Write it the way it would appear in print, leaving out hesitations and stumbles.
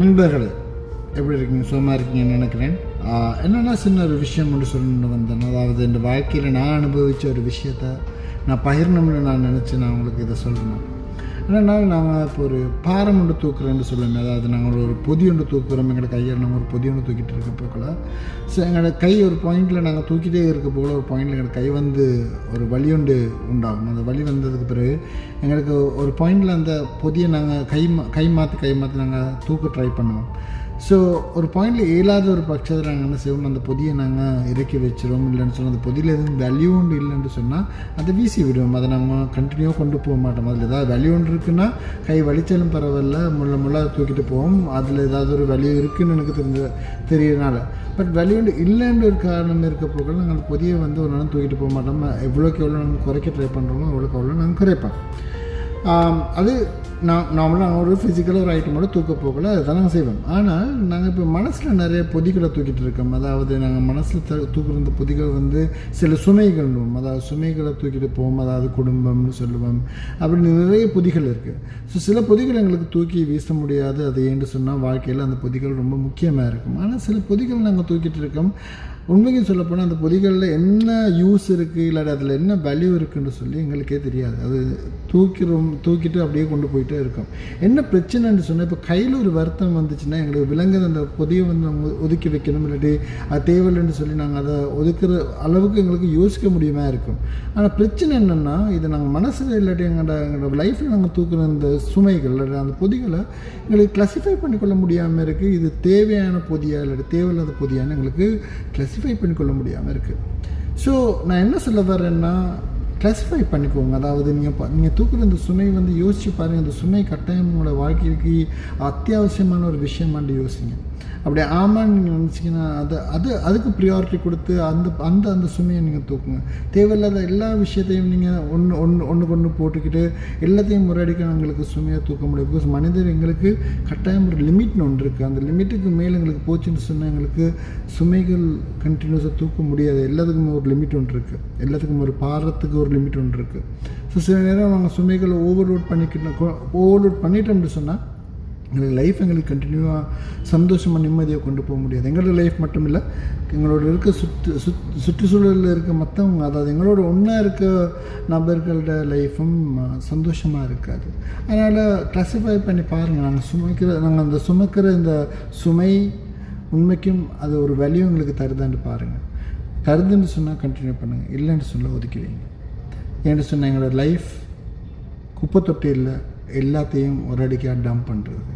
நண்பர்களே, எப்படி இருக்கீங்க? சுகமாக இருக்கீங்கன்னு நினைக்கிறேன். என்னென்னா சின்ன ஒரு விஷயம் ஒன்று சொல்லணும்னு வந்தேன். அதாவது இந்த வாழ்க்கையில் நான் அனுபவித்த ஒரு விஷயத்தை நான் பகிரணும்னு நான் நினச்சி நான் உங்களுக்கு இதை சொல்லணும். என்னென்னா, நாங்கள் இப்போ ஒரு பாரம் ஒன்று தூக்குறேன்னு சொல்லுவேன். அதாவது நாங்கள் ஒரு பொதி ஒன்று தூக்குறோம். எங்களோட கையில் நம்ம ஒரு பொதி ஒன்று தூக்கிட்டு இருக்க போக்குள்ள எங்களோட கை ஒரு பாயிண்டில் நாங்கள் தூக்கிட்டே இருக்க போல ஒரு பாயிண்டில் எங்களோட கை வந்து ஒரு வலி ஒன்று உண்டாகும். அந்த வலி வந்ததுக்கு பிறகு எங்களுக்கு ஒரு பாயிண்டில் அந்த பொதியை நாங்கள் கை மாற்றி நாங்கள் தூக்க ட்ரை பண்ணுவோம். ஸோ ஒரு பாயிண்டில் இயலாத ஒரு பட்சத்தில் நாங்கள் என்ன செய்வோம், அந்த பொதியை நாங்கள் இறக்கி வச்சிருவோம். இல்லைன்னு சொன்னால் அந்த பொதியில் எதுவும் வேல்யூ ஒன்று இல்லைன்னு சொன்னால் அதை வீசி விடுவோம். அதை நாங்கள் கண்டினியூவாக கொண்டு போக மாட்டோம். அதில் ஏதாவது வேல்யூ ஒன்று இருக்குன்னா கை வலிச்சாலும் பரவாயில்ல, முள்ள தூக்கிட்டு போவோம். அதில் ஏதாவது ஒரு வேல்யூ இருக்குதுன்னு எனக்கு தெரியறனால. பட் வேல்யூ ஒன்று இல்லைன்ற ஒரு காரணம் இருக்க போக நாங்கள் அந்த பொதியை வந்து ஒரு நாள் தூக்கிட்டு போக மாட்டோம். எவ்வளோக்கு எவ்வளோ நாங்கள் குறைக்க ட்ரை பண்ணுறோமோ அவ்வளோக்கு அவ்வளோ நாங்கள் குறைப்போம். அது நார்மலாக நாங்கள் ஒரு ஃபிசிக்கலாக ஒரு ஐட்டமோட தூக்க போகல அதுதான் நாங்கள் செய்வோம். ஆனால் நாங்கள் இப்போ மனசில் நிறைய பொதிகளை தூக்கிட்டு இருக்கோம். அதாவது நாங்கள் மனசில் தூக்குற இந்த பொதிகள் வந்து சில சுமைகள், அதாவது சுமைகளை தூக்கிட்டு போவோம். அதாவது குடும்பம்னு சொல்லுவோம். அப்படி நிறைய பொதிகள் இருக்குது. ஸோ சில பொதிகள் எங்களுக்கு தூக்கி வீச முடியாது. அது ஏன்னு சொன்னால் வாழ்க்கையில் அந்த பொதிகள் ரொம்ப முக்கியமாக இருக்கும். ஆனால் சில பொதிகள் நாங்கள் தூக்கிட்டு இருக்கோம். உண்மைக்கு சொல்லப்போனால் அந்த பொதிகளில் என்ன யூஸ் இருக்குது, இல்லாட்டி அதில் என்ன வேல்யூ இருக்குதுன்னு சொல்லி எங்களுக்கே தெரியாது. அது தூக்கிட்டு அப்படியே கொண்டு போயிட்டே இருக்கோம். என்ன பிரச்சனைன்னு சொன்னால், இப்போ கையில் ஒரு வருத்தம் வந்துச்சுன்னா எங்களுக்கு விலங்குது அந்த பொதியை வந்து நம்ம ஒதுக்கி வைக்கணும், இல்லாட்டி அது தேவையில்லைன்னு சொல்லி நாங்கள் அதை ஒதுக்குற அளவுக்கு எங்களுக்கு யோசிக்க முடியுமா இருக்கும். ஆனால் பிரச்சனை என்னென்னா, இதை நாங்கள் மனசில் இல்லாட்டி எங்களோட லைஃப்பில் நாங்கள் தூக்குற இந்த சுமைகள் இல்லாட்டி அந்த பொதிகளை எங்களுக்கு கிளாஸிஃபை பண்ணிக்கொள்ள முடியாமல் இருக்குது. இது தேவையான பொதியா இல்லாட்டி தேவையில்லாத பொதியான்னு எங்களுக்கு கிளாஸிஃபை பண்ணிக்கொள்ள முடியாமல் இருக்குது. ஸோ நான் என்ன சொல்ல வரேன்னா, கிளாஸிஃபை பண்ணிக்கோங்க. அதாவது நீங்கள் தூக்குற இந்த சுமை வந்து யோசிச்சு பாருங்கள். அந்த சுமை கட்டாயம் உங்களோட வாழ்க்கைக்கு அத்தியாவசியமான ஒரு விஷயமாண்டு யோசிங்க. அப்படி ஆமான்னு நீங்கள் நினச்சிங்கன்னா அதுக்கு ப்ரியாரிட்டி கொடுத்து அந்த சுமையை நீங்கள் தூக்குங்க. தேவையில்லாத எல்லா விஷயத்தையும் நீங்கள் ஒன்று போட்டுக்கிட்டு எல்லாத்தையும் முறையடிக்க எங்களுக்கு சுமையை தூக்க முடியும். பிகாஸ் மனிதர் எங்களுக்கு கட்டாயம் ஒரு லிமிட்னு ஒன்று இருக்குது. அந்த லிமிட்டுக்கு மேலே எங்களுக்கு போச்சுன்னு சொன்னால் எங்களுக்கு சுமைகள் கண்டினியூஸாக தூக்க முடியாது. எல்லாத்துக்குமே ஒரு லிமிட் ஒன்று இருக்குது. எல்லாத்துக்கும் ஒரு பாரத்துக்கு ஒரு லிமிட் ஒன்று இருக்குது. ஸோ சில நேரம் நாங்கள் சுமைகளை ஓவர்லோட் பண்ணிட்டோம்னு சொன்னால் எங்களுக்கு கண்டினியூவாக சந்தோஷமாக நிம்மதியாக கொண்டு போக முடியாது. எங்களோட லைஃப் மட்டும் இல்லை, எங்களோட இருக்க சுற்றுச்சூழலில் இருக்க மற்றவங்க, அதாவது எங்களோட ஒன்றா இருக்க நபர்களோட லைஃப்பும் சந்தோஷமாக இருக்காது. அதனால் கிளாஸிஃபை பண்ணி பாருங்கள். நாங்கள் அந்த சுமக்கிற இந்த சுமை உண்மைக்கும் அது ஒரு வேல்யூ எங்களுக்கு தருதான்னு பாருங்கள். தருதுன்னு சொன்னால் கண்டினியூ பண்ணுங்கள், இல்லைன்னு சொல்ல ஒதுக்கி வைங்க. ஏன்னு சொன்னால் எங்களோட லைஃப் குப்பை தொட்டி இல்லை, எல்லாத்தையும் ஒரு அடிக்காக டம்ப் பண்ணுறது.